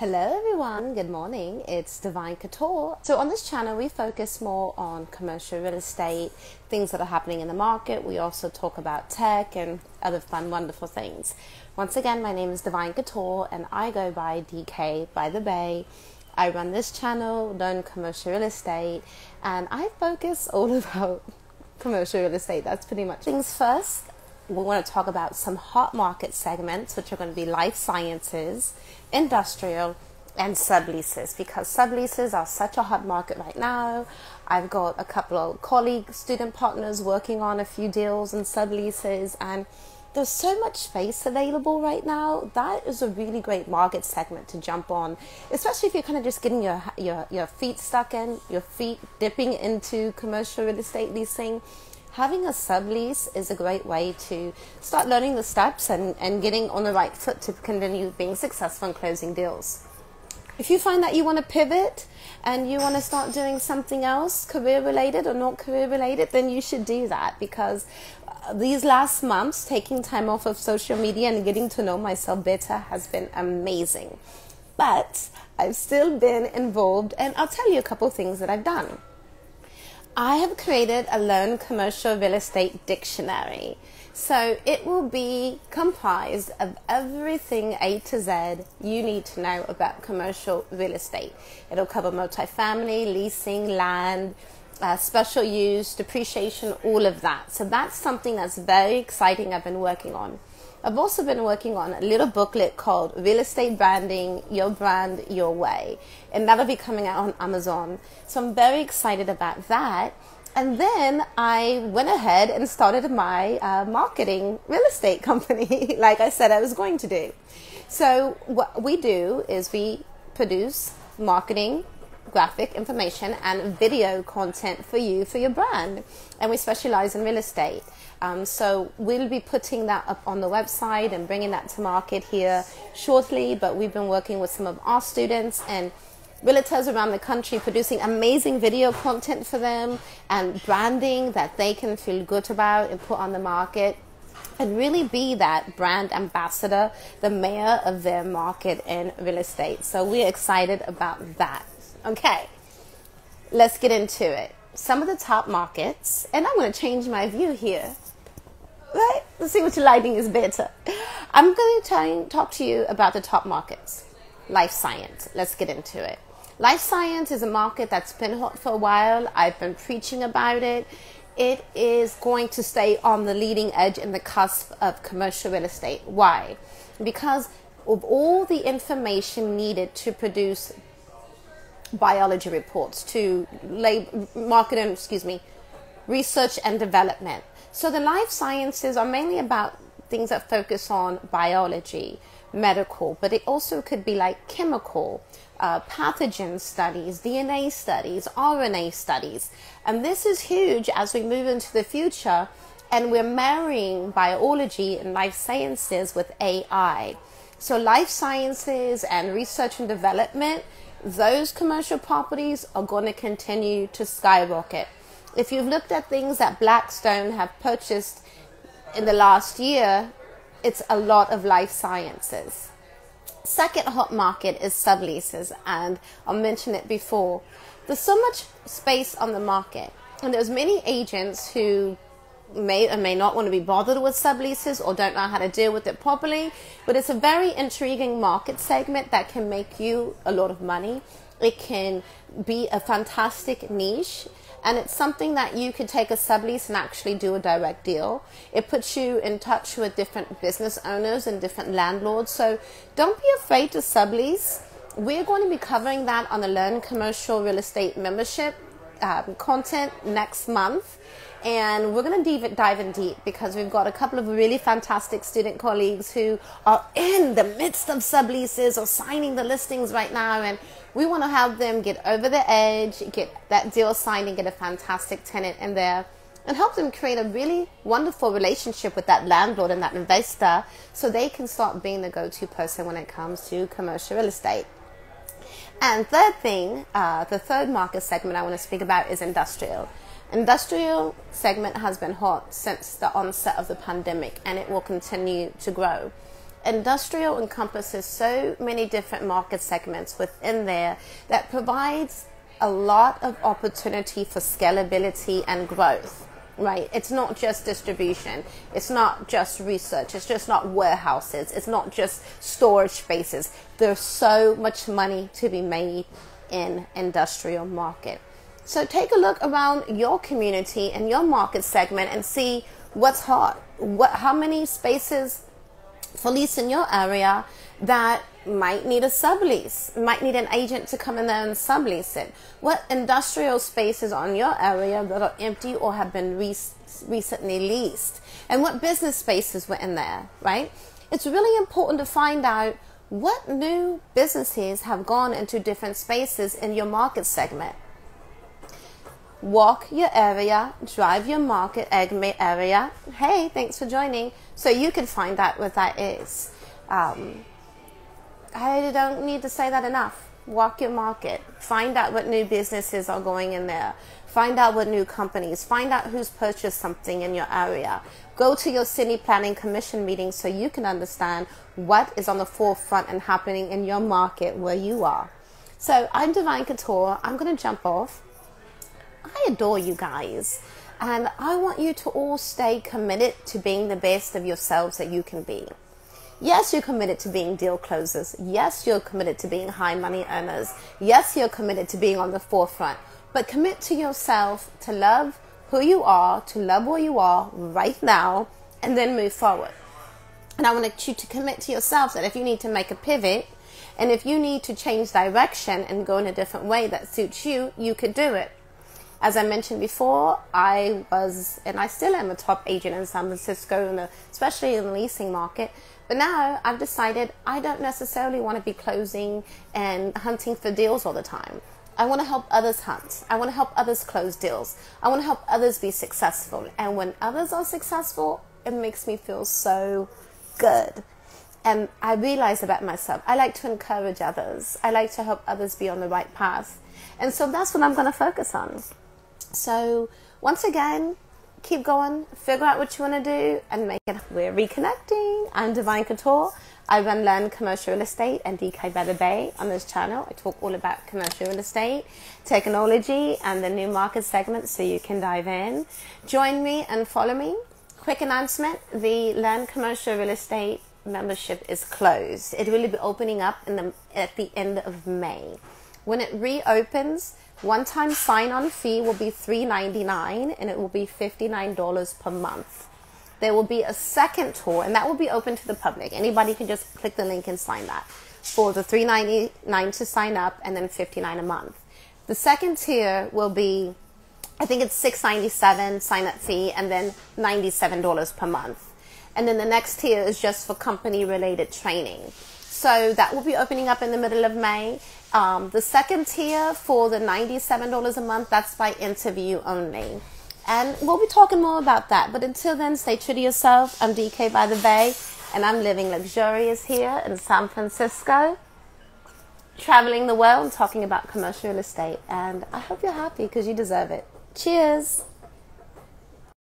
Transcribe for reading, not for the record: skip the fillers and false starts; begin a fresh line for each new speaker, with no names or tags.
Hello everyone, good morning, it's Divine Couture. So on this channel we focus more on commercial real estate, things that are happening in the market. We also talk about tech and other fun, wonderful things. Once again, my name is Divine Couture and I go by DK by the Bay. I run this channel, learn commercial real estate, and I focus all about commercial real estate. That's pretty much things first. We want to talk about some hot market segments, which are going to be life sciences, industrial, and subleases, because subleases are such a hot market right now. I've got a couple of colleague student partners working on a few deals in subleases, and there's so much space available right now. That is a really great market segment to jump on, especially if you're kind of just getting your feet stuck in, your feet dipping into commercial real estate leasing. Having a sublease is a great way to start learning the steps and getting on the right foot to continue being successful in closing deals. If you find that you want to pivot and you want to start doing something else, career related or not career related, then you should do that, because these last months, taking time off of social media and getting to know myself better has been amazing. But I've still been involved, and I'll tell you a couple of things that I've done. I have created a Learn Commercial Real Estate Dictionary. So it will be comprised of everything A to Z you need to know about commercial real estate. It'll cover multifamily, leasing, land, special use, depreciation, all of that. So that's something that's very exciting I've been working on. I've also been working on a little booklet called Real Estate Branding, Your Brand, Your Way. And that'll be coming out on Amazon. So I'm very excited about that. And then I went ahead and started my marketing real estate company, like I said I was going to do. So what we do is we produce marketing, graphic information, and video content for you, for your brand. And we specialize in real estate. So we'll be putting that up on the website and bringing that to market here shortly. But we've been working with some of our students and realtors around the country, producing amazing video content for them and branding that they can feel good about and put on the market, and really be that brand ambassador, the mayor of their market in real estate. So we're excited about that. Okay, let's get into it. Some of the top markets, and I'm going to change my view here. Right? Let's see which lighting is better. I'm going to talk to you about the top markets. Life science. Let's get into it. Life science is a market that's been hot for a while. I've been preaching about it. It is going to stay on the leading edge and the cusp of commercial real estate. Why? Because of all the information needed to produce biology reports, to research and development. So the life sciences are mainly about things that focus on biology, medical, but it also could be like chemical, pathogen studies, DNA studies, RNA studies. And this is huge as we move into the future, and we're marrying biology and life sciences with AI. So life sciences and research and development, those commercial properties are going to continue to skyrocket. If you've looked at things that Blackstone have purchased in the last year, it's a lot of life sciences. Second hot market is subleases, and I mentioned it before. There's so much space on the market, and there's many agents who may or may not want to be bothered with subleases or don't know how to deal with it properly, but it's a very intriguing market segment that can make you a lot of money. It can be a fantastic niche, and it's something that you could take a sublease and actually do a direct deal. It puts you in touch with different business owners and different landlords. So don't be afraid to sublease. We're going to be covering that on the Learn Commercial Real Estate membership content next month. And we're going to dive in deep, because we've got a couple of really fantastic student colleagues who are in the midst of subleases or signing the listings right now. And we want to help them get over the edge, get that deal signed and get a fantastic tenant in there, and help them create a really wonderful relationship with that landlord and that investor, so they can start being the go-to person when it comes to commercial real estate. And third thing, the third market segment I want to speak about is industrial. Industrial segment has been hot since the onset of the pandemic, and it will continue to grow. Industrial encompasses so many different market segments within there that provides a lot of opportunity for scalability and growth, right? It's not just distribution. It's not just research. It's just not warehouses. It's not just storage spaces. There's so much money to be made in industrial market. So take a look around your community and your market segment and see what's hot. How many spaces for lease in your area that might need a sublease, might need an agent to come in there and sublease it. What industrial spaces on your area that are empty or have been recently leased, and what business spaces were in there, right? It's really important to find out what new businesses have gone into different spaces in your market segment. Walk your area, drive your market area. Hey, thanks for joining. So you can find out what that is. I don't need to say that enough. Walk your market. Find out what new businesses are going in there. Find out what new companies. Find out who's purchased something in your area. Go to your city planning commission meetings so you can understand what is on the forefront and happening in your market where you are. So I'm Divine Couture. I'm going to jump off. I adore you guys, and I want you to all stay committed to being the best of yourselves that you can be. Yes, you're committed to being deal closers. Yes, you're committed to being high money earners. Yes, you're committed to being on the forefront. But commit to yourself to love who you are, to love where you are right now, and then move forward. And I want you to commit to yourself that if you need to make a pivot, and if you need to change direction and go in a different way that suits you, you could do it. As I mentioned before, I was, and I still am, a top agent in San Francisco, especially in the leasing market. But now I've decided I don't necessarily want to be closing and hunting for deals all the time. I want to help others hunt. I want to help others close deals. I want to help others be successful. And when others are successful, it makes me feel so good. And I realize about myself, I like to encourage others. I like to help others be on the right path. And so that's what I'm going to focus on. So once again, keep going, figure out what you want to do, and make it. We're reconnecting. I'm Divine Couture. I run Learn Commercial Real Estate and DK by the Bay on this channel. I talk all about commercial real estate, technology, and the new market segments, so you can dive in. Join me and follow me. Quick announcement, the Learn Commercial Real Estate membership is closed. It will be opening up at the end of May. When it reopens, one-time sign-on fee will be $3.99 and it will be $59 per month. There will be a second tour, and that will be open to the public. Anybody can just click the link and sign that. For the $3.99 to sign up, and then $59 a month. The second tier will be, I think it's $6.97 sign-up fee, and then $97 per month. And then the next tier is just for company-related training. So that will be opening up in the middle of May. The second tier for the $97 a month, that's by interview only. And we'll be talking more about that. But until then, stay true to yourself. I'm DK by the Bay, and I'm living luxurious here in San Francisco, traveling the world, talking about commercial real estate. And I hope you're happy because you deserve it. Cheers.